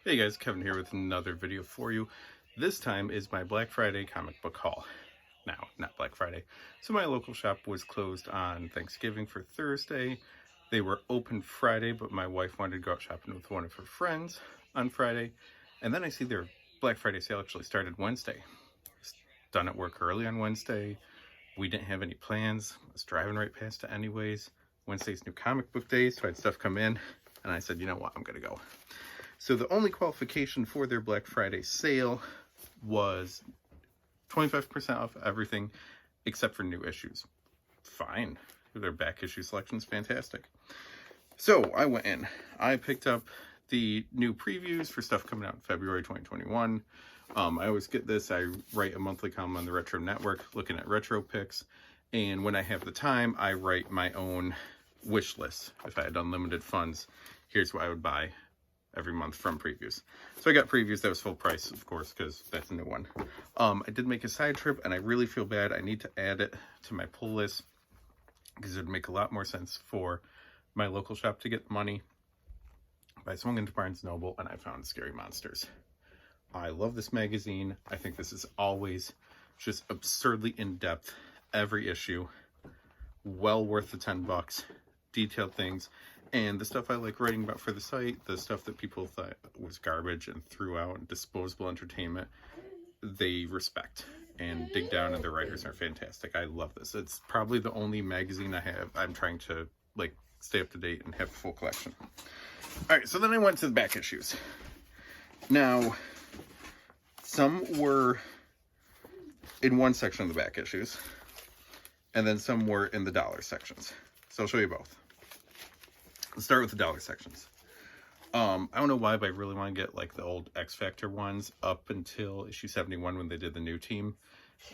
Hey guys, Kevin here with another video for you. This time is my Black Friday comic book haul. Now, not Black Friday. So my local shop was closed on Thanksgiving for Thursday. They were open Friday, but my wife wanted to go out shopping with one of her friends on Friday. And then I see their Black Friday sale actually started Wednesday. Was done at work early on Wednesday. We didn't have any plans. I was driving right past it anyways. Wednesday's new comic book day, so I had stuff come in. And I said, you know what, I'm going to go. So the only qualification for their Black Friday sale was 25% off everything except for new issues. Fine. Their back issue selection is fantastic. So I went in. I picked up the new previews for stuff coming out in February 2021. I always get this. I write a monthly column on the Retro Network looking at retro picks. And when I have the time, I write my own wish list. If I had unlimited funds, here's what I would buy every month from previews. So I got previews that was full price, of course, because that's a new one. I did make a side trip, and I really feel bad. I need to add it to my pull list because it would make a lot more sense for my local shop to get the money. But I swung into Barnes & Noble, and I found Scary Monsters. I love this magazine. I think this is always just absurdly in-depth. Every issue. Well worth the $10. Detailed things. And the stuff I like writing about for the site, the stuff that people thought was garbage and threw out and disposable entertainment, they respect and dig down, and their writers are fantastic. I love this. It's probably the only magazine I have. I'm trying to like stay up to date and have the full collection. All right, so then I went to the back issues. Now, some were in one section of the back issues, and then some were in the dollar sections. So I'll show you both. Let's start with the dollar sections. I don't know why, but I really want to get like the old XFactor ones up until issue 71 when they did the new team.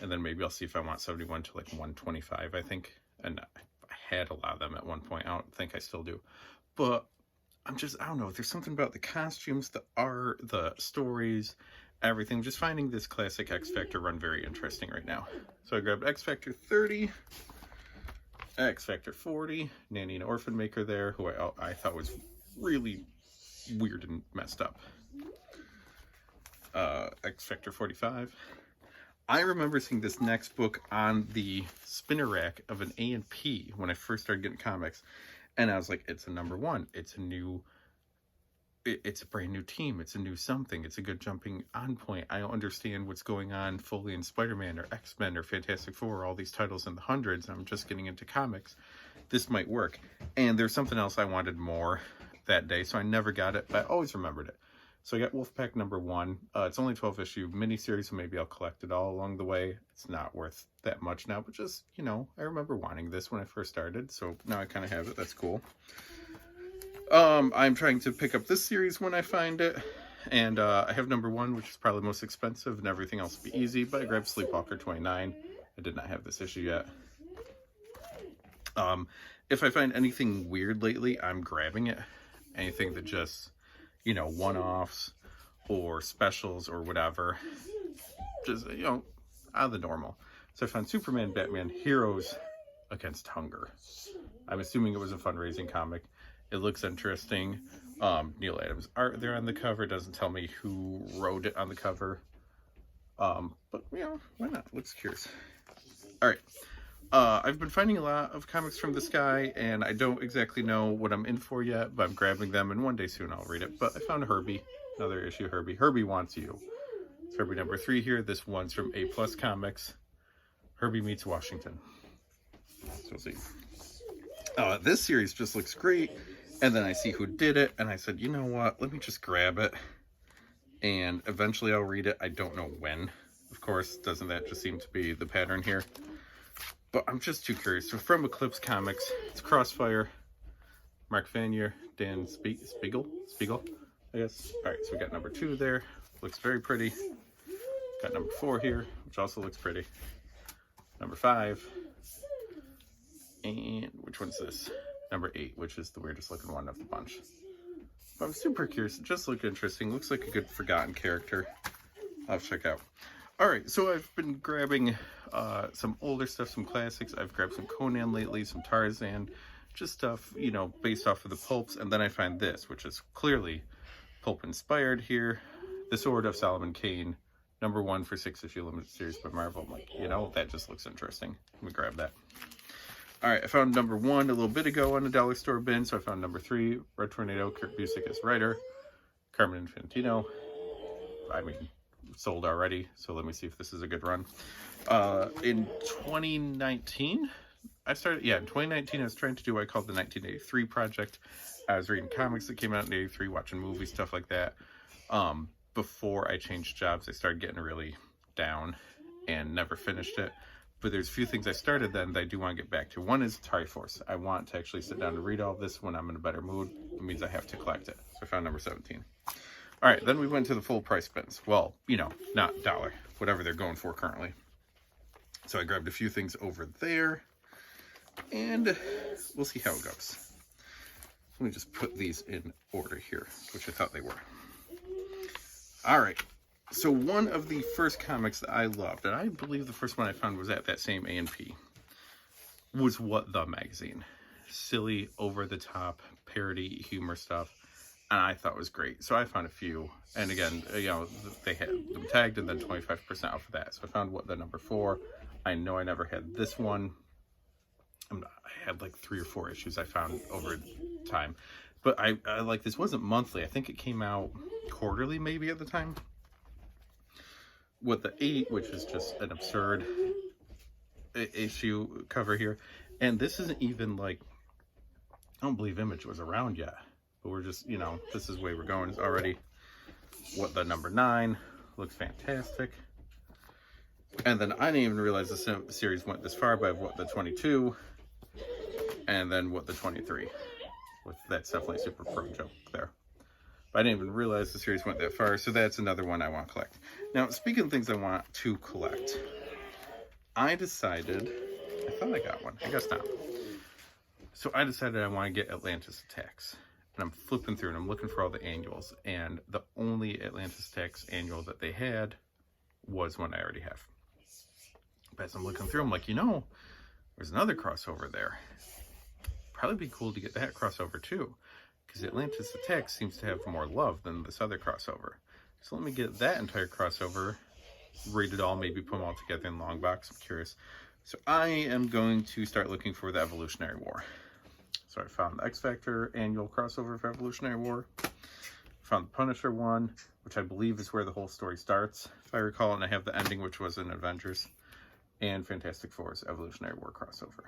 And then maybe I'll see if I want 71 to like 125, I think. And I had a lot of them at one point. I don't think I still do. But I don't know. There's something about the costumes, the art, the stories, everything. Just finding this classic XFactor run very interesting right now. So I grabbed XFactor 30. XFactor 40, Nanny and Orphan Maker there, who I thought was really weird and messed up. XFactor 45. I remember seeing this next book on the spinner rack of an A&P when I first started getting comics, and I was like, it's a #1. It's a brand new team. It's a new something. It's a good jumping on point. I don't understand what's going on fully in Spider-Man or X-Men or Fantastic Four, all these titles in the hundreds. I'm just getting into comics. This might work. And there's something else I wanted more that day, so I never got it, but I always remembered it. So I got Wolfpack #1. It's only 12-issue miniseries, so maybe I'll collect it all along the way. It's not worth that much now, but just, you know, I remember wanting this when I first started, so now I kind of have it. That's cool. I'm trying to pick up this series when I find it, and I have #1, which is probably the most expensive, and everything else will be easy, but I grabbed Sleepwalker 29. I did not have this issue yet. If I find anything weird lately, I'm grabbing it. Anything that just, you know, one-offs or specials or whatever, just, you know, out of the normal. So I found Superman, Batman, Heroes Against Hunger. I'm assuming it was a fundraising comic. It looks interesting. Neil Adams' art there on the cover. Doesn't tell me who wrote it on the cover. But, you know, why not? Looks curious. All right. I've been finding a lot of comics from this guy, and I don't exactly know what I'm in for yet, but I'm grabbing them, and one day soon I'll read it. But I found Herbie. Another issue of Herbie. Herbie Wants You. It's Herbie #3 here. This one's from A+ Comics. Herbie Meets Washington. So we'll see. This series just looks great. And then I see who did it, and I said, you know what, let me just grab it, and eventually I'll read it. I don't know when, of course. Doesn't that just seem to be the pattern here? But I'm just too curious. So from Eclipse Comics, it's Crossfire, Mark Vanier, Dan Spiegel, I guess. All right, so we got #2 there. Looks very pretty. Got #4 here, which also looks pretty. #5. And which one's this? #8, which is the weirdest looking one of the bunch. But I'm super curious. It just looked interesting. Looks like a good forgotten character. I'll have to check out. Alright, so I've been grabbing some older stuff, some classics. I've grabbed some Conan lately, some Tarzan. Just stuff, you know, based off of the pulps. And then I find this, which is clearly Pulp Inspired here. The Sword of Solomon Kane, #1 for 6-issue limited series by Marvel. I'm like, that just looks interesting. Let me grab that. All right, I found #1 a little bit ago on a dollar store bin, so I found #3, Red Tornado, Kirk Busiek as writer, Carmen Infantino. I mean, sold already, so let me see if this is a good run. In 2019, in 2019, I was trying to do what I called the 1983 project. I was reading comics that came out in 83, watching movies, stuff like that. Before I changed jobs, I started getting really down and never finished it. But there's a few things I started then that I do want to get back to. One is Atari Force. I want to actually sit down and read all of this when I'm in a better mood. It means I have to collect it. So I found #17. All right, then we went to the full price bins. Well, not dollar, whatever they're going for currently. So I grabbed a few things over there, and we'll see how it goes. Let me just put these in order here, which I thought they were. All right. So one of the first comics that I loved, and I believe the first one I found was at that same A&P, was What The Magazine. Silly, over-the-top, parody, humor stuff, and I thought was great. So I found a few, and again, they had them tagged and then 25% off of that. So I found What The #4. I know I never had this one. I had like 3 or 4 issues I found over time. But I like, this wasn't monthly. I think it came out quarterly maybe at the time. With the 8, which is just an absurd issue cover here. And this isn't even like, I don't believe Image was around yet. But we're just, this is the way we're going already. What The #9 looks fantastic. And then I didn't even realize the series went this far by What The 22. And then What The 23. That's definitely a super pro joke there. But I didn't even realize the series went that far, so that's another one I want to collect. Now, speaking of things I want to collect, I decided, I thought I got one, I guess not. So I decided I want to get Atlantis Attacks. And I'm flipping through and I'm looking for all the annuals, and the only Atlantis Attacks annual that they had was one I already have. But as I'm looking through, I'm like, there's another crossover there. Probably be cool to get that crossover too, because Atlantis Attacks seems to have more love than this other crossover. So let me get that entire crossover, read it all, maybe put them all together in long box. I'm curious. So I am going to start looking for the Evolutionary War. So I found the XFactor annual crossover for Evolutionary War. Found the Punisher one, which I believe is where the whole story starts, if I recall, and I have the ending, which was in Avengers, and Fantastic Four's Evolutionary War crossover.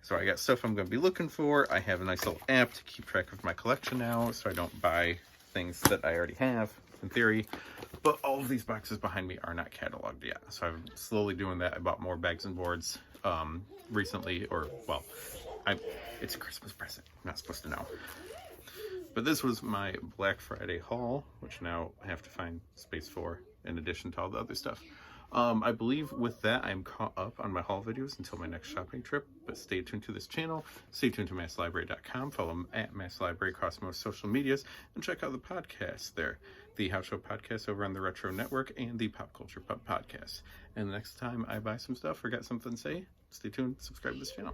So I got stuff I'm going to be looking for. I have a nice little app to keep track of my collection now, so I don't buy things that I already have, in theory. But all of these boxes behind me are not cataloged yet, so I'm slowly doing that. I bought more bags and boards recently, it's a Christmas present. I'm not supposed to know. But this was my Black Friday haul, which now I have to find space for, in addition to all the other stuff. I believe with that, I'm caught up on my haul videos until my next shopping trip, but stay tuned to this channel, stay tuned to masslibrary.com, follow them at masslibrary across most social medias, and check out the podcasts there, the House Show podcast over on the Retro Network, and the Pop Culture Pub podcast. And the next time I buy some stuff or got something to say, stay tuned, subscribe to this channel.